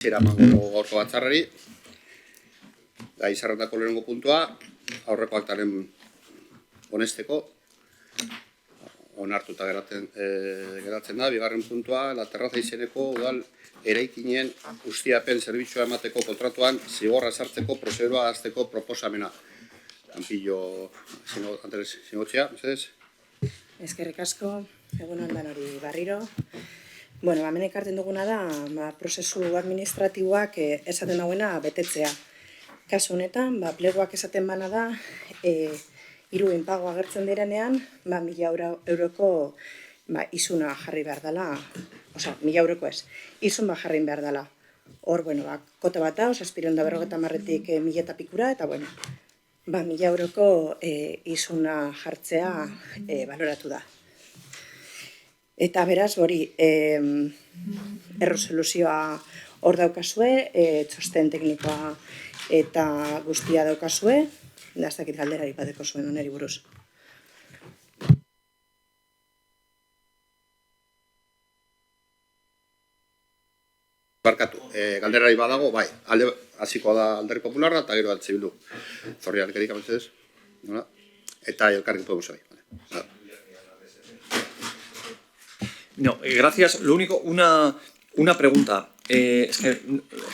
Eramango gaurko batzarrari, gai zerrendako lehenengo puntua, aurreko aktaren honesteko, onartuta geratzen da, bigarren puntua, La Terraza izeneko udal eraikinen ustiapen zerbitzua emateko kontratuan zigorra sartzeko prozedura hasteko proposamena. Anpillo, Andres, zingotzea, mesedez? Eskerrik asko, egun ondan hori barriro. Bueno, hemen ekartzen duguna da, prozesu administratiboak esaten dauena betetzea. Kasu honetan, pleguak esaten bana da, hiru inpago agertzen direnean, 1.000 euroko izuna jarri behar dela, osea, 1.000 euroko ez, izun jarri behar dela. Hor, bueno, kote bat da, 750 1.000 eta pikura, eta bueno, 1.000 euroko izuna jartzea baloratu da. Eta beraz, hori, erresoluzioa hor daukazue, txosten teknikoa eta guztia daukazue, da ez dakit galderari bateko zuen oneri buruz. Barkatu, galderari badago, bai, hasiko da Alderdi Popularra eta gero Altze Bildu. Zorri alkerik abentzez, eta Elkarrekin Podemos bai. No, gracias. Lo único, una pregunta. Es que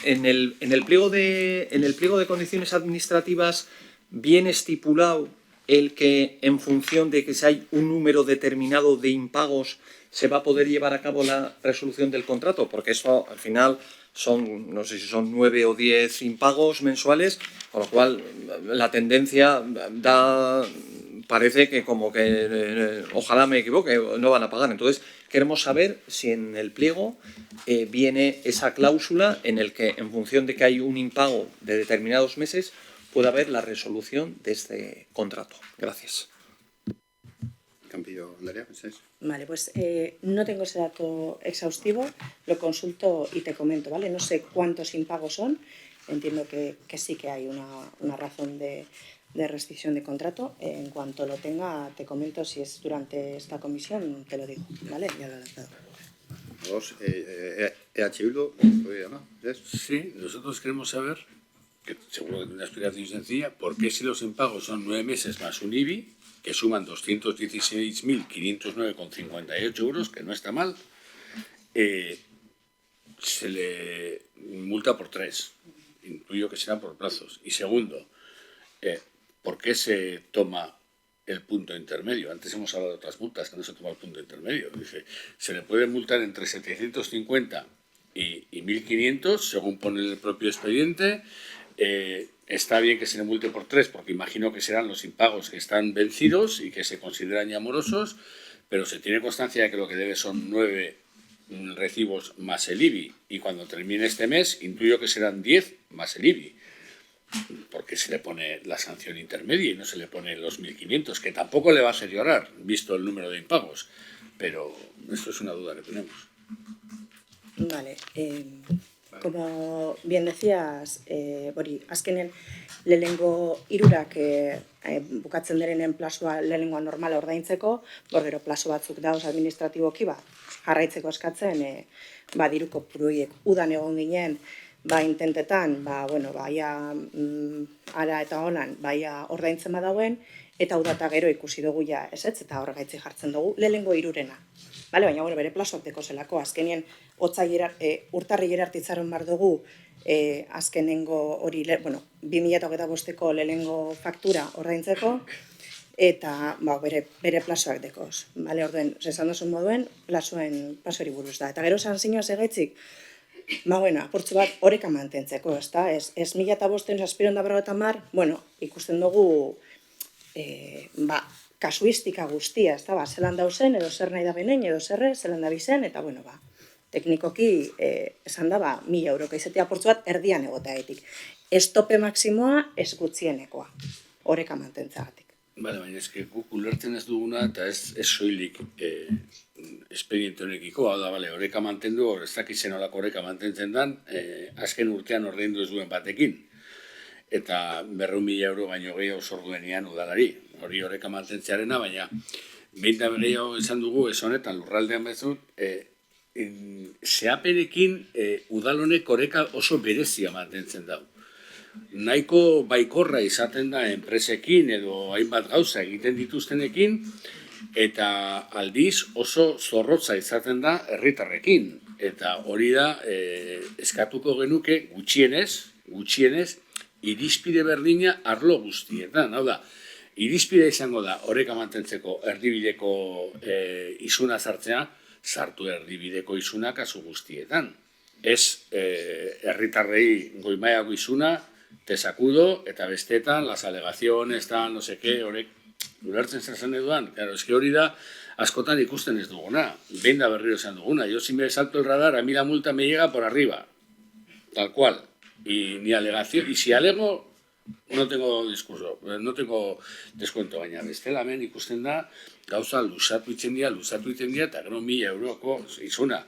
en el pliego de condiciones administrativas viene estipulado el que en función de que si hay un número determinado de impagos se va a poder llevar a cabo la resolución del contrato, porque eso al final son, no sé si son 9 o 10 impagos mensuales, con lo cual la tendencia parece que como que, ojalá me equivoque, no van a pagar. Entonces, queremos saber si en el pliego viene esa cláusula en el que, en función de que hay un impago de determinados meses, puede haber la resolución de este contrato. Gracias. Campillo, Andrea, ¿sí? Vale, pues no tengo ese dato exhaustivo, lo consulto y te comento, ¿vale? No sé cuántos impagos son, entiendo que sí que hay una razón de rescisión de contrato. En cuanto lo tenga, te comento. Si es durante esta comisión, te lo digo, ¿vale? Ya lo he lanzado. EH Bildu, ¿no? Sí, nosotros queremos saber, que seguro que tiene una explicación sencilla, por qué si los impagos son 9 meses más un IBI, que suman 216.509,58 euros, que no está mal, se le multa por 3. Intuyo que será por plazos. Y segundo, ¿por qué se toma el punto intermedio? Antes hemos hablado de otras multas que no se toma el punto intermedio. Dice, se le puede multar entre 750 y 1.500, según pone el propio expediente. Está bien que se le multe por 3, porque imagino que serán los impagos que están vencidos y que se consideran ya morosos, pero se tiene constancia de que lo que debe son 9 recibos más el IBI. Y cuando termine este mes, intuyo que serán 10 más el IBI. Porque se le pone la sanción intermedia y no se le pone los 1.500, que tampoco le va a hacer llorar, visto el número de impagos. Pero esto es una duda que tenemos. Vale, como bien decías, hori, azkenen lehenengo hirurak bukatzen direnen plazua lehenengoa normala ordaintzeko, gero plazo batzuk dauz administratiboki jarraitzeko eskatzen, diru kopuruiek udan egon ginen, intentetan, ara eta honan, ordaintzen badauen, eta udata gero ikusi dugu ja ezetz, eta horregaitzi jartzen dugu lehenengo hirurena. Baina bere plazoak deko zelako, azkenien urtarri gerartitzaren bar dugu, azkenengo hori, 2025ko lehenengo faktura ordaintzeko, eta bere plazoak dekoz. Orduen, esan duzun moduen, plazoari buruz da. Eta gero esan zinioz egaitzik, apurtzu bat horeka mantentzeko, ez da? Ez 1.500 ikusten dugu kasuistika guztia, ez da? Zelan dauzen, edo zer nahi da benen, edo zerre, zelan da bizen, eta teknikoki esan da 1.000 euroko izatea apurtzu bat erdian egoteagetik. Ez tope maksimoa, ez gutxienekoa, horeka mantentzagatik. Baina ez guk ulertzen ez duguna, eta ez soilik espediente honekiko, hau da, horeka mantendu, ez dakitzen olako horeka mantentzen dan, azken urtean ordaindu ez duen batekin. Eta 200.000 euro baino gehiago zor duenean udalari. Hori horeka mantentzearena, baina behin da gehiago esan dugu, ez honetan lurraldean bezut, zehapenekin udal honek oreka oso berezia mantentzen dau. Nahiko baikorra izaten da enpresekin edo hainbat gauza egiten dituztenekin, eta aldiz oso zorrotza izaten da herritarrekin. Eta hori da eskatuko genuke gutxienez, irizpide berdina arlo guztietan. Hau da, irizpidea izango da oreka mantentzeko erdibideko isuna sartu erdibideko isuna kasu guztietan. Ez herritarrei goi-mailako isuna, te sakudo, eta bestetan, las alegaciones, no sé qué, horrek ulertzen zen eduan. Claro, es que hori da askotan ikusten ez duguna, behin da berriro esan duguna. Yo si me salto el radar, a mí la multa me llega por arriba, tal cual. Y ni alegación, y si alego, no tengo discurso, no tengo descuento, baina bestela hemen ikusten da, gauza luzatu iten dira, eta gero 1.000 euroko izuna.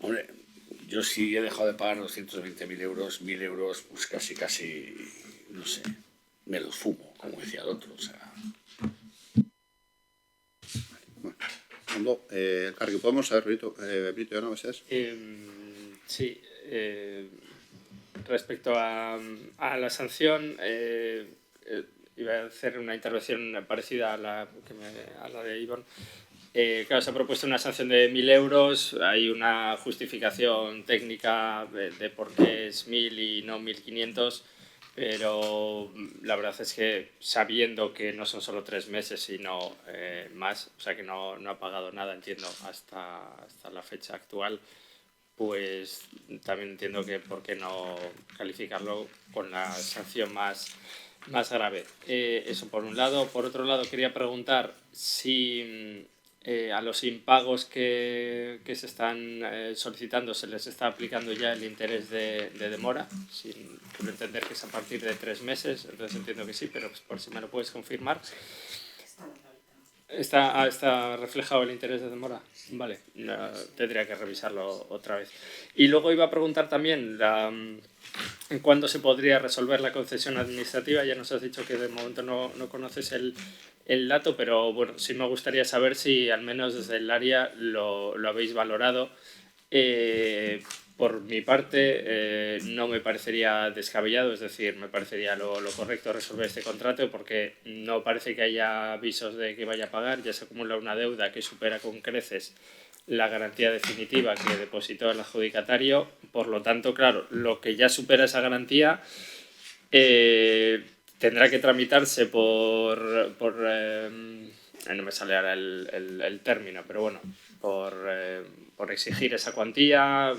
Hombre, yo si he dejado de pagar 220.000 euros, 1.000 euros, pues casi, no sé, me los fumo, como decía el otro, o sea. Ondo, elkarrekin podemos, a ver, Brito, ¿no? Sí, respecto a la sanción, iba a hacer una intervención parecida a la de Ivonne. Claro, se ha propuesto una sanción de 1.000 euros, hay una justificación técnica de por qué es 1.000 y no 1.500, pero la verdad es que sabiendo que no son solo 3 meses, sino más, o sea que no ha pagado nada, entiendo, hasta la fecha actual, pues también entiendo que por qué no calificarlo con la sanción más grave. Eso por un lado. Por otro lado, quería preguntar si a los impagos que se están solicitando se les está aplicando ya el interés de demora, sin entender que es a partir de 3 meses, entonces entiendo que sí, pero por si me lo puedes confirmar. ¿Está reflejado el interés de demora? Vale, tendría que revisarlo otra vez. Y luego iba a preguntar también cuándo se podría resolver la concesión administrativa. Ya nos has dicho que de momento no conoces el dato, pero bueno, sí me gustaría saber si al menos desde el área lo habéis valorado. Por mi parte, no me parecería descabellado, es decir, me parecería lo correcto resolver este contrato porque no parece que haya avisos de que vaya a pagar, ya se acumula una deuda que supera con creces la garantía definitiva que depositó el adjudicatario, por lo tanto, claro, lo que ya supera esa garantía tendrá que tramitarse por no me sale ahora el término, pero bueno, por exigir esa cuantía,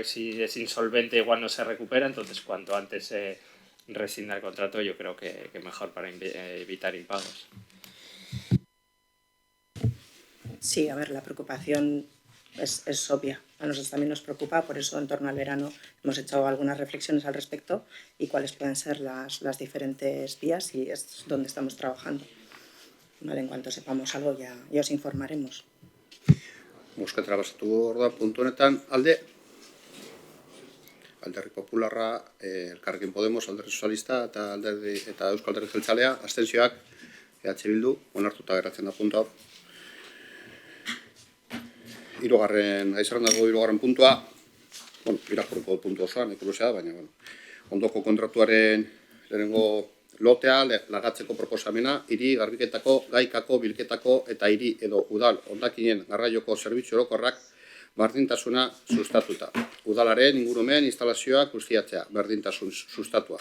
si es insolvente igual no se recupera, entonces cuanto antes se rescinda el contrato yo creo que mejor para evitar impagos. Sí, a ver, la preocupación es obvia. A nosotros también nos preocupa, por eso en torno al verano hemos hecho algunas reflexiones al respecto y cuáles pueden ser las diferentes vías y es donde estamos trabajando. Vale, en cuanto sepamos algo ya os informaremos. Mosketara basatu orda puntu honetan Alderdi Popularra, Elkarrekin Podemos, Alderdi Sozialista eta Euskal Alderdi Jeltzalea, abstentzioak EH Bildu, onartuta geratzen da puntua. Hirugarren puntua, irakurriko puntu osoan, ikuruzea, baina ondoko kontratuaren lehenengo lotea lagatzeko proposamena, hiri garbiketako, gaikako, bilketako eta hiri edo udal hondakinen garraioko zerbitzu orokorrak berdintasuna sustatuta. Udalaren ingurumen instalazioak guztiatzea, berdintasun sustatua.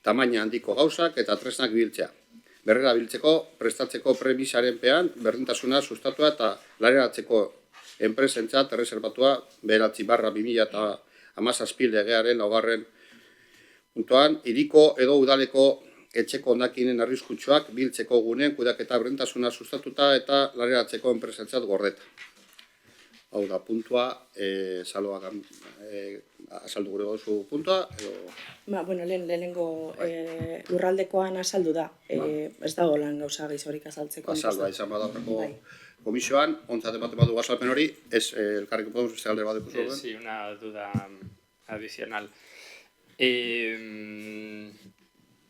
Tamaina handiko gauzak eta tresnak biltzea. Berrera biltzeko, prestatzeko premisarenpean berdintasuna sustatua eta lareratzeko enpresentzat erreserbatua 9/2017 legearen 4. puntuan, hiriko edo udaleko etxeko hondakinen arriskutsuak biltzeko guneen kudeaketa berdintasuna sustatuta eta lareratzeko enpresentzat gordeta. Hau da puntua, Saloak azaldu gure gozu puntua, edo... Bueno, lehenengo lurraldekoan azaldu da, ez dago lan gauza gehiagorik azaltzeko. Azaldua izan badaurreko komisioan, ontzat ematen badu azalpen hori, ez Elkarrekin Podemos beste alde bat ikusi. Sí, una duda adicional.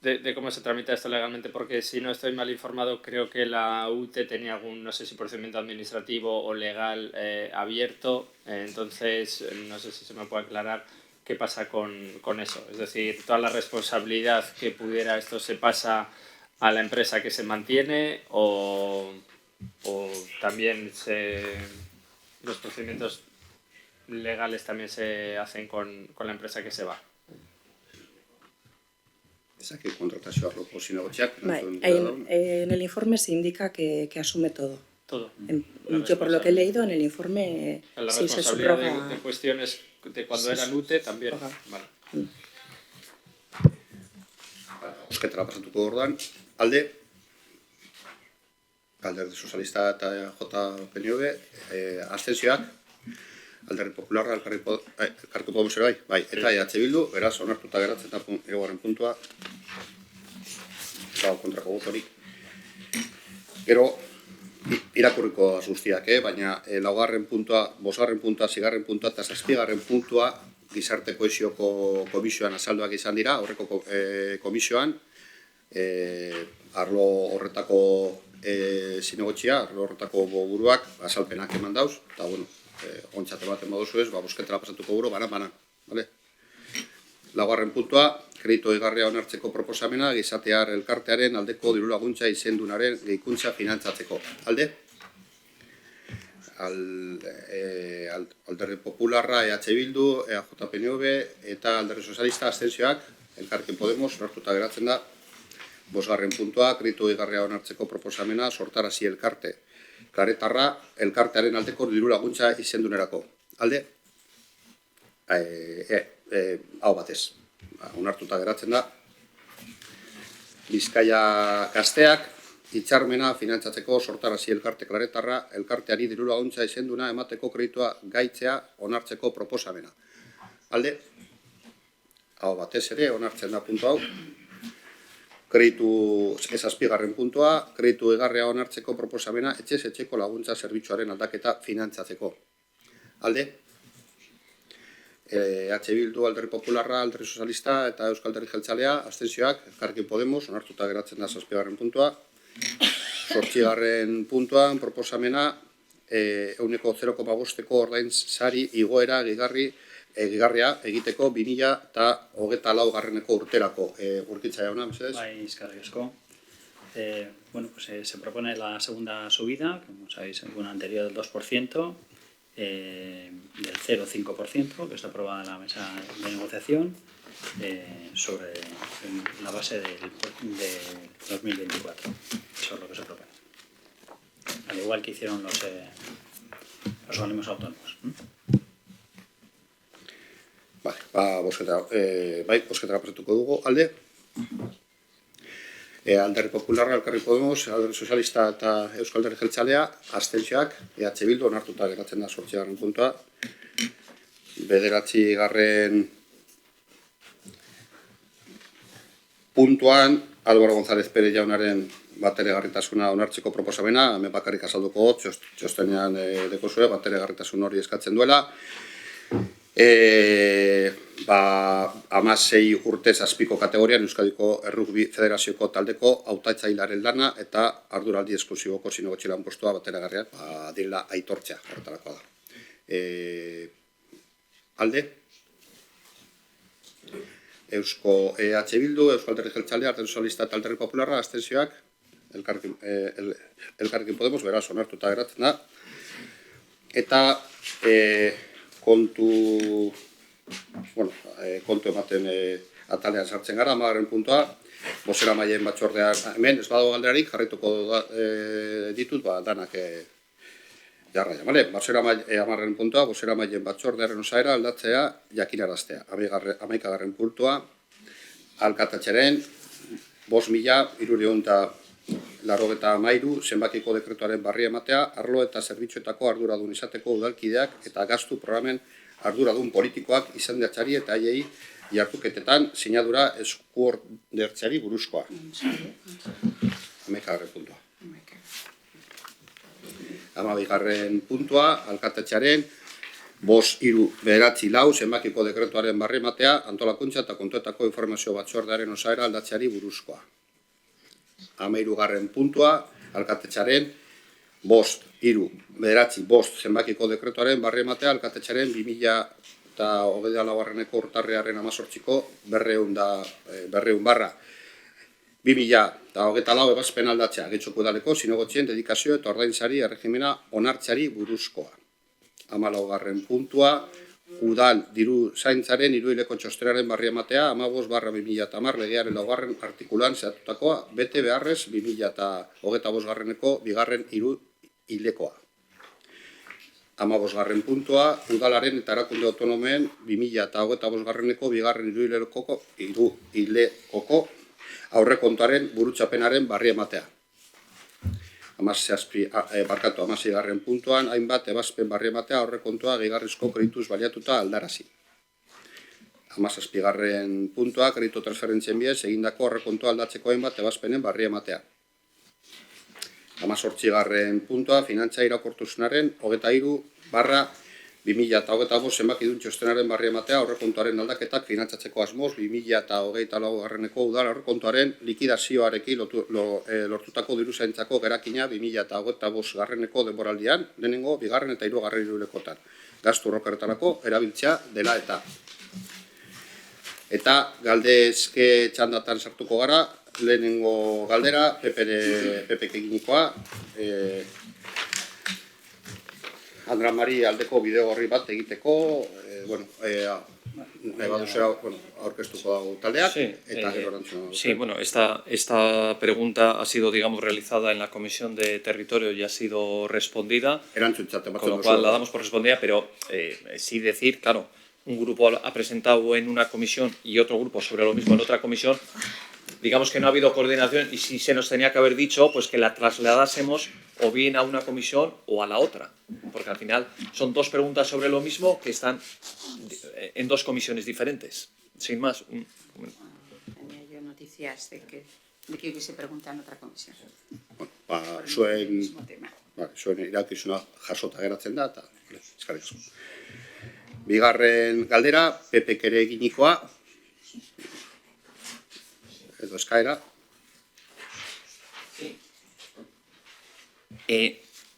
de cómo se tramita esto legalmente, porque si no estoy mal informado, creo que la UTE tenía algún, no sé si procedimiento administrativo o legal abierto, entonces no sé si se me puede aclarar qué pasa con eso. Es decir, toda la responsabilidad que pudiera esto se pasa a la empresa que se mantiene o también los procedimientos legales también se hacen con la empresa que se va. Ezaki kontratazio arloko zinegotziak. Bai, en el informe se indica que asume todo. Todo. Yo por lo que he leído en el informe La sí se responsabilidad subroga. de cuestiones de cuando eran UTE también. Ajá. Vale. Bozketara pasatuko orduan, alde sozialista eta JPNV, abstentzioak, Alderdi Popularra, Elkarrekin Podemos ere bai, eta EH Bildu, beraz, onartuta geratzen da hirugarren puntua, kontrako botorik. Gero, irakurriko guztiak, baina laugarren puntua, bosgarren puntua, zigarren puntua eta zazpigarren puntua gizarte kohesioko komisioan azalduak izan dira, horreko komisioan, arlo horretako zinegotzia, arlo horretako buruak azalpenak eman dauz, eta bueno, ontzate baten baduzu ez, bozketara pasatuko gero, banan, bale? Laugarren puntua, kreditu egarria onartzeko proposamena, gizatear elkartearen aldeko diru laguntza izendunaren gehikuntza finantzatzeko. Alde? Alderdi Popularra, EH Bildu, JPNV eta Alderdi Sozialista abstentzioak, Elkarrekin Podemos, onartuta geratzen da. Bosgarren puntua, kreditu egarria onartzeko proposamena, sortarazi elkarte. Klaretarra, elkartearen aldeko diru laguntza izendunerako. Alde? Hau batez. Onartuta geratzen da. Bizkaia Gazteak, hitzarmena finantzatzeko sortarazi elkarte klaretarra, elkarteari diru laguntza izenduna emateko kreditua gaitzea onartzeko proposamena. Alde? Hau batez ere, onartzen da puntu hau. Kreditu ezazpigarren puntua, kreditu egarria onartzeko proposamena etxez etxeko laguntza zerbitzuaren aldaketa finantzatzeko. Alde? EH Bildu, Alderdi Popularra, Alderdi Sozialista eta Euskal Alderdi Jeltzalea, abstentzioak, Elkarrekin Podemos, onartuta geratzen da zazpigarren puntua. Zortzigarren puntuan proposamena, euneko 0,5ko ordain sari igoera gigarria egiteko 2024 urterako. Urkitza jauna, mesedez? Bai, eskerrik asko. Bueno, pues se propone la segunda subida, como sabéis, en una anterior del 2%, del 0,5%, que está aprobada en la mesa de negociación, sobre la base de 2024. Eso es lo que se propone. Al igual que hicieron los organismos autónomos. Bozketara pasatuko dugu, alde. Alderdi Popularra, Elkarrekin Podemos, Alderdi Sozialista eta Euskal Alderdi Jeltzalea, abstentzioak, EH Bildu, onartuta geratzen da 8. puntua. 9. puntuan, Álvaro González Pérez jaunaren bateragarritasuna onartzeko proposamena, hemen bakarrik azalduko txostenean dekozue, bateragarritasun hori eskatzen duela. 16 urtez azpiko kategorian Euskadiko Errugbi Federazioko taldeko hautatzailearen lana eta arduraldi esklusiboko zinegotzi lanpostua bateragarriak direla aitortzea, horretarakoa da. Alde? Eusko EH Bildu, Euskal Alderdi Jeltzalea, Alderdi Sozialista eta Alderdi Popularra, abstentzioak, Elkarrekin Podemos, beraz, onartuta geratzen da. Eta kontu ematen atalean sartzen gara, 10. puntua, bozeramaileen batzordean, hemen ez badago galderarik, jarraituko ditut, danak jarraia. 10. puntua, bozeramaileen batzordearen osaera aldatzea jakinaraztea. 11. puntua, alkatatxeren 5.393 zenbakiko dekretuaren barri ematea, arlo eta zerbitzuetako arduradun izateko udalkideak eta gastu programen arduradun politikoak izan datxari eta haiei jartuketetan sinadura eskuordertzeari buruzkoa. 11. puntua. 12. puntua, alkatatxaren 5.3.9 zenbakiko dekretuaren barrimatea antolakuntza eta kontuetako informazio batzordearen osaera aldatzeari buruzkoa. 13. puntua, alkatetxaren 5.3.5 zenbakiko dekretuaren barrimatea alkatetxaren 2024 urtarriaren 18ko 200/2024 ebazpen aldatzea getxoko udaleko zinegotzien dedikazio eta ordainsari erregimena onartzeari buruzkoa. 14. puntua, udal diru zaintzaren hiruhileko txostenaren barriamatea 15/2010 legearen 4. artikuluan zehatutakoa bete beharrez 2025ko 2. hiruhilekoa. 15. puntua, udalaren eta erakunde autonomen 2025ko 2. hiruhilekoko aurrekontuaren burutxapenaren barriamatea. 16. puntuan, hainbat ebazpen barriamatea aurrekontua gehigarrizko kredituz baliatuta aldarazi. 17. puntua, kreditu transferentzien bidez egindako aurrekontua aldatzeko hainbat ebazpenen barriamatea. 18. puntua, finantza irakortuzunaren 23/2025 zenbakidun txostenaren barriamatea aurrekontuaren aldaketak finantzatzeko asmoz 2024ko udal aurrekontuaren likidazioarekin lortutako diruzaintzako gerakina 2025ko denboraldian, lehenengo, 2. eta 3. hiruhilekotan. Gastu orokorretarako erabiltzea dela eta. Eta galdezke txandatan sartuko gara, lehenengo galdera, PPk eginikoa, Andra Mari aldeko bideo horri bat egiteko, aurkeztuko dago taldeak, eta gero erantzuna. Sí, bueno, esta pregunta ha sido, digamos, realizada en la Comisión de Territorio y ha sido respondida, con lo cual la damos por respondida, pero sí decir, claro, un grupo ha presentado en una comisión y otro grupo sobre lo mismo en otra comisión, digamos que no ha habido coordinación y si se nos tenía que haber dicho, pues que la trasladásemos o bien a una comisión o a la otra, porque al final son dos preguntas sobre lo mismo que están en dos comisiones diferentes, sin más. Tenía yo noticias de que hubiese preguntado en otra comisión. Bueno, zuen irakizuna jasota geratzen da, eta eskarrik asko. Bigarren galdera, PPk ere eginikoa, edo eskaera.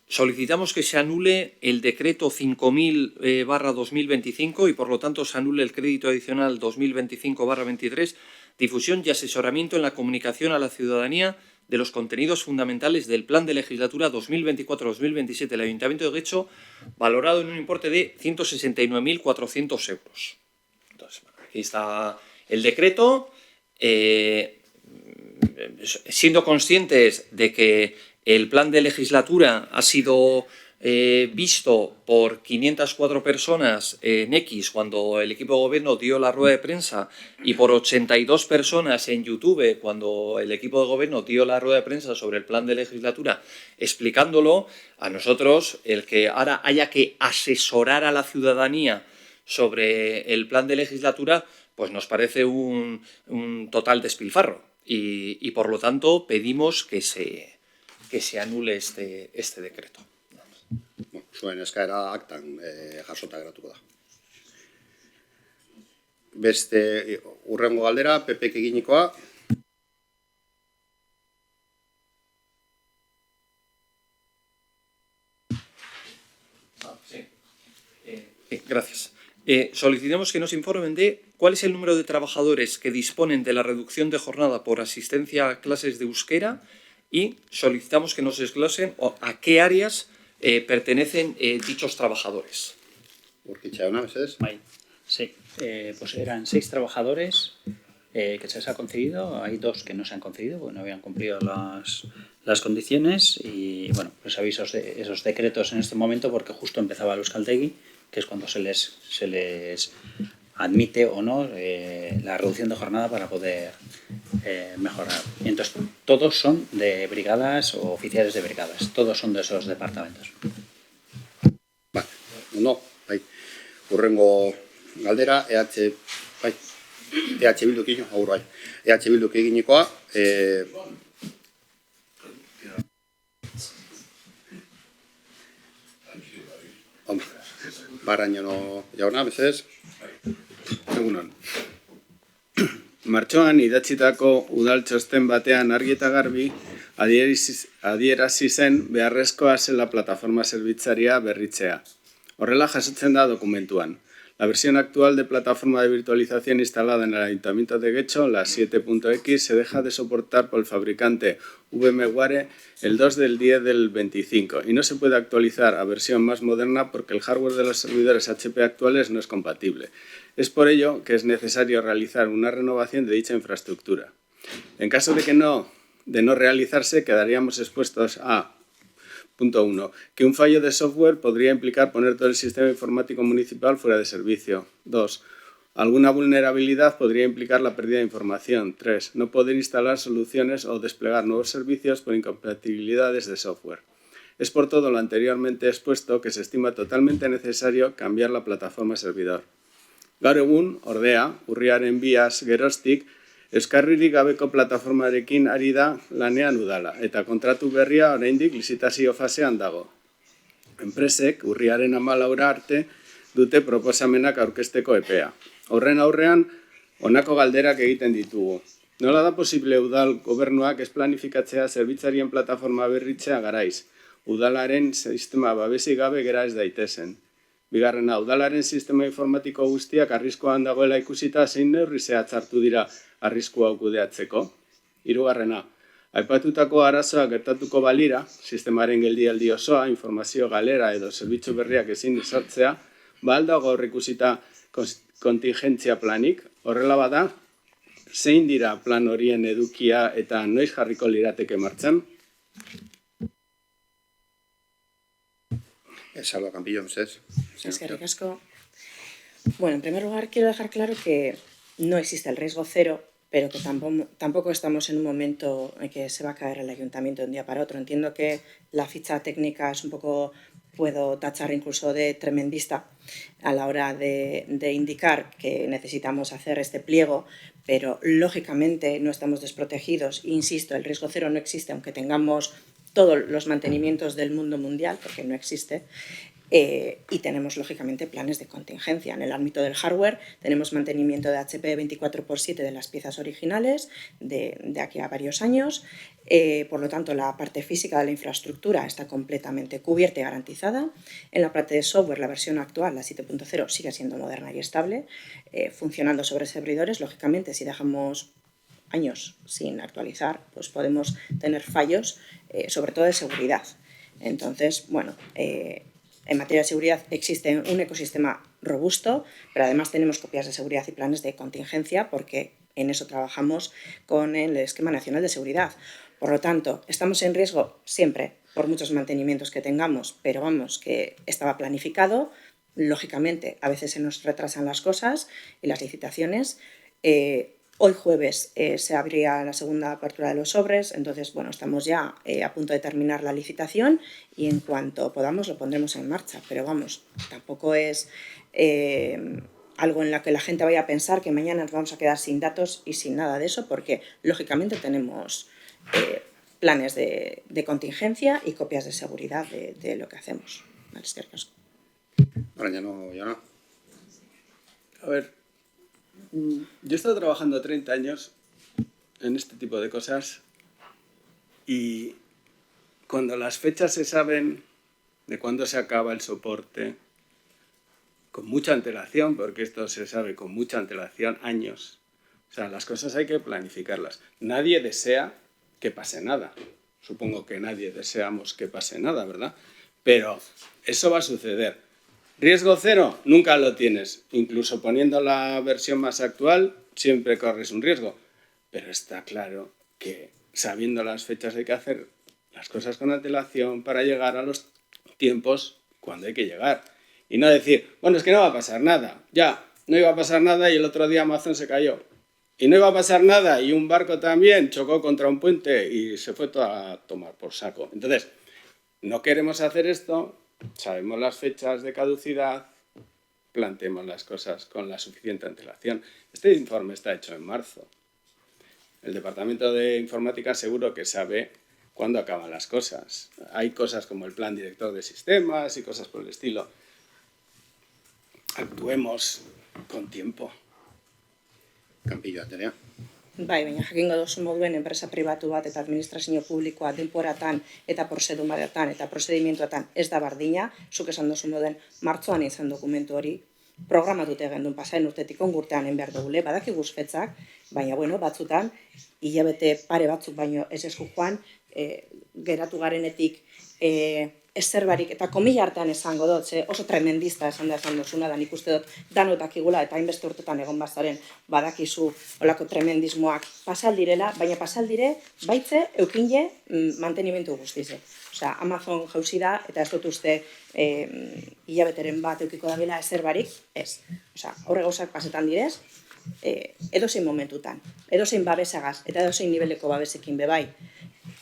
Solicitamos que se anule el decreto 5000/2025 y por lo tanto se anule el crédito adicional 2025/23, difusión y asesoramiento en la comunicación a la ciudadanía de los contenidos fundamentales del Plan de Legislatura 2024-2027 del Ayuntamiento de Guecho, valorado en un importe de 169.400 euros. Entonces, bueno, aquí está el decreto. Siendo conscientes de que el plan de legislatura ha sido visto por 504 personas en X cuando el equipo de gobierno dio la rueda de prensa y por 82 personas en YouTube cuando el equipo de gobierno dio la rueda de prensa sobre el plan de legislatura explicándolo, a nosotros el que ahora haya que asesorar a la ciudadanía sobre el plan de legislatura pues nos parece un total despilfarro y por lo tanto pedimos que se anule este decreto. Zuen eskaera aktan jasota geratuko da. Beste hurrengo galdera, PPk eginikoa. Gracias. Solicitamos que nos informen de cuál es el número de trabajadores que disponen de la reducción de jornada por asistencia a clases de euskera y solicitamos que nos desglosen a qué áreas pertenecen dichos trabajadores. Sí, pues eran 6 trabajadores que se les ha concedido, hay 2 que no se han concedido porque no habían cumplido las condiciones y bueno, pues aviso esos decretos en este momento porque justo empezaba el Euskaltegi, que es cuando se les admite o no la reducción de jornada para poder mejorar. Y entonces todos son de brigadas o oficiales de brigadas, todos son de esos departamentos. Vale, no, bai. Hurrengo galdera, EH Bilduk eginikoa, Barañano jauna, mesedez. Egunon. Martxoan idatzitako udal txosten batean argi eta garbi adierazi zen beharrezkoa zela plataforma zerbitzaria berritzea. Horrela jasotzen da dokumentuan. La versión actual de plataforma de virtualización instalada en el Ayuntamiento de Getxo, la 7.x, se deja de soportar por el fabricante VMware el 2 del 10 del 25 y no se puede actualizar a versión más moderna porque el hardware de los servidores HP actuales no es compatible. Es por ello que es necesario realizar una renovación de dicha infraestructura. En caso de no realizarse, quedaríamos expuestos a: punto 1. Que un fallo de software podría implicar poner todo el sistema informático municipal fuera de servicio. 2. Alguna vulnerabilidad podría implicar la pérdida de información. 3. No poder instalar soluciones o desplegar nuevos servicios por incompatibilidades de software. Es por todo lo anteriormente expuesto que se estima totalmente necesario cambiar la plataforma servidor. Gaur egun, ordea, urriaren 2 geroztik, euskarririk gabeko plataformarekin ari da lanean udala, eta kontratu berria oraindik lizitazio fasean dago. Enpresek urriaren 14 arte dute proposamenak aurkezteko epea. Horren aurrean, honako galderak egiten ditugu. Nola da posible udal gobernuak ez planifikatzea zerbitzarien plataforma berritzea garaiz? Udalaren sistema babesik gabe gera ez daitezen. Bigarrena, udalaren sistema informatiko guztiak arriskuan dagoela ikusita zein neurri zehatz hartu dira arriskua kudeatzeko. Hirugarrena, aipatutako arazoa gertatuko balira, sistemaren geldialdi osoa, informazio galera edo zerbitzu berriak ezin sartzea, ba al dago aurreikusita kontingentzia planik? Horrela bada, zein dira plan horien edukia eta noiz jarriko lirateke martxan? Salva Campillo, mesedez. Eskerrik asko. Bueno, en primer lugar quiero dejar claro que no existe el riesgo cero, pero que tampoco estamos en un momento en que se va a caer el ayuntamiento de un día para otro. Entiendo que la ficha técnica es un poco, puedo tachar incluso de tremendista a la hora de indicar que necesitamos hacer este pliego, pero lógicamente no estamos desprotegidos. Insisto, el riesgo cero no existe, aunque tengamos todos los mantenimientos del mundo mundial, porque no existe. Y tenemos, lógicamente, planes de contingencia. En el ámbito del hardware tenemos mantenimiento de HP 24/7 de las piezas originales de aquí a varios años. Por lo tanto, la parte física de la infraestructura está completamente cubierta y garantizada. En la parte de software, la versión actual, la 7.0, sigue siendo moderna y estable, funcionando sobre servidores. Lógicamente, si dejamos años sin actualizar, pues podemos tener fallos, sobre todo de seguridad. Entonces, bueno, en materia de seguridad existe un ecosistema robusto, pero además tenemos copias de seguridad y planes de contingencia porque en eso trabajamos con el Esquema Nacional de Seguridad. Por lo tanto, estamos en riesgo siempre por muchos mantenimientos que tengamos, pero vamos, que estaba planificado. Lógicamente, a veces se nos retrasan las cosas y las licitaciones. Hoy jueves se abría la segunda apertura de los sobres, entonces bueno, estamos ya a punto de terminar la licitación y en cuanto podamos lo pondremos en marcha. Pero vamos, tampoco es algo en lo que la gente vaya a pensar que mañana nos vamos a quedar sin datos y sin nada de eso, porque lógicamente tenemos planes de contingencia y copias de seguridad de lo que hacemos. Vale, eskerrik asko. Barañano jauna. A ver, yo he estado trabajando 30 años en este tipo de cosas y cuando las fechas se saben de cuándo se acaba el soporte, con mucha antelación, porque esto se sabe con mucha antelación, años. O sea, las cosas hay que planificarlas. Nadie desea que pase nada. Supongo que nadie deseamos que pase nada, ¿verdad? Pero eso va a suceder. Riesgo cero, nunca lo tienes. Incluso poniendo la versión más actual, siempre corres un riesgo. Pero está claro que sabiendo las fechas hay que hacer las cosas con antelación para llegar a los tiempos cuando hay que llegar. Y no decir, bueno, es que no va a pasar nada. Ya, no iba a pasar nada y el otro día Amazon se cayó. Y no iba a pasar nada y un barco también chocó contra un puente y se fue todo a tomar por saco. Entonces, no queremos hacer esto. Sabemos las fechas de caducidad, planteemos las cosas con la suficiente antelación. Este informe está hecho en marzo. El Departamento de Informática seguro que sabe cuándo acaban las cosas. Hay cosas como el Plan Director de Sistemas y cosas por el estilo. actuemos con tiempo. Kanpillo Andrea. Bai, baina jakingo duzu moduen enpresa pribatu bat eta administrazio publikoa denporatan eta prozeduratan eta prozedimientuetan ez da bardina, zuk esan duzu moduen martxoan izan dokumentu hori, programatute gendun pasain urtetik ongurtean behar dugule, badakiguz fetzak, baina bueno, batzutan, hilabete pare batzuk baino ez esku joan, geratu garenetik ezer barik, eta komila artean esango dut, oso tremendista esan duzuna da, nik uste dut danok dakigula eta hainbeste urtetan egon bazaren badakizu olako tremendismoak pasaldirela, baina pasaldire baitze eukinle mantenimentu guztize. Osea, Amazon jauzi da, eta ez dut uste hilabeteren bat eukiko da bela ezer barik, ez. Osea, horre gauzak pasetan direz, edozein momentutan, edozein babesagaz, eta edozein niveleko babesekin bebai,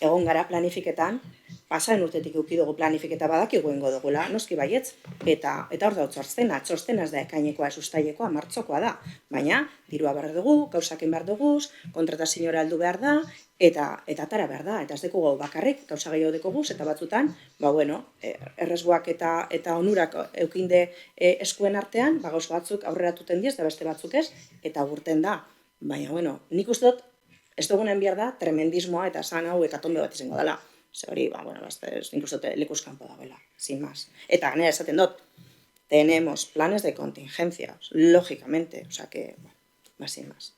egon gara planifiketan, pasaen urtetik eukidugu planifiketa badakigu ingo dugula, noski baietz, eta hor da txostena ez da ekainekoa, ez ustailekoa, martxokoa da, baina dirua behar dugu, gauzakin behar dugu, kontratazioa heldu behar da, eta atara behar da, eta ez dekugu bakarrik, gauza gehiago dekoguz, eta batzutan, erresgoak eta onurak eukinde eskuen artean, gauz batzuk aurreratuten diez, da beste batzuk ez, eta gurten da, baina, nik uste dut, ez dugunen behar da, tremendismoa eta zan hau ekatombe bat izango dela. Ze hori, nik uste dut lekuz kanpo dagoela, sin más. Eta ganera esaten dut, tenemos planes de contingencia, lógicamente, o sea que, sin más.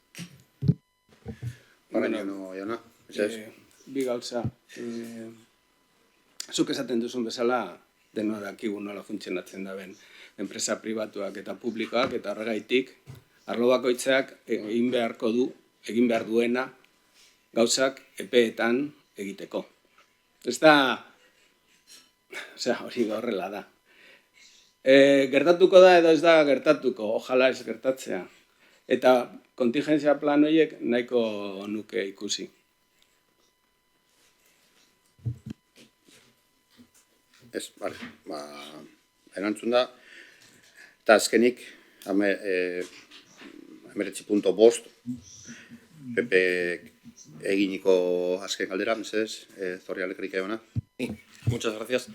Bueno, Jona. Bi gauza, zuk esaten duzun bezala, deno dakigu nola funtzionatzen da ben enpresa pribatuak eta publikoak, eta horregaitik, arlo bakoitzak egin behar duena gauzak epeetan egiteko. Ez da, hori horrela da. Gertatuko da edo ez da gertatuko, ojala ez gertatzea. Eta kontingentzia plan horiek nahiko nuke ikusi. Ez, bale, erantzun da, eta azkenik, 19.5 PP eginiko azken galdera, mesedez, Zorri Alekrik egona. Sí, muchas gracias.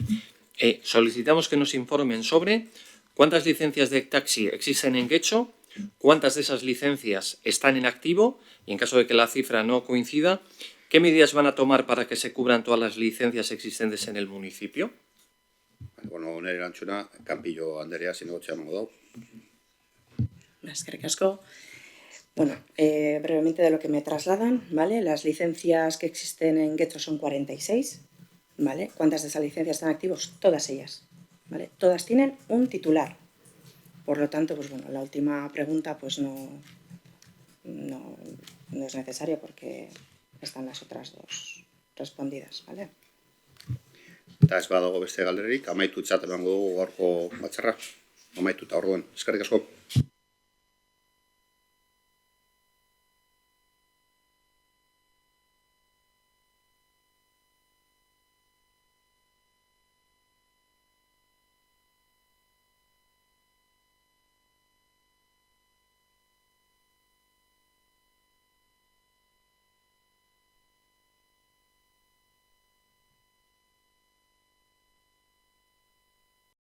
Solicitamos que nos informen sobre cuántas licencias de taxi existen en Getxo, cuántas de esas licencias están en activo y en caso de que la cifra no coincida, ¿qué medidas van a tomar para que se cubran todas las licencias existentes en el municipio? Bueno, nire erantzuna, Kanpillo Andrea zinegotxea emango dau. Eskerrik asko. Bueno, brevemente de lo que me trasladan, ¿vale? Las licencias que existen en Getxo son 46, ¿vale? ¿Cuántas de esas licencias están activos? Todas ellas, ¿vale? Todas tienen un titular. Por lo tanto, pues bueno, la última pregunta pues no es necesaria porque están las otras dos respondidas, ¿vale? Eta ez badago beste galdererik, amaitu txat emango dugu gaurko batzarra. Amaituta orduan. Eskerrik asko.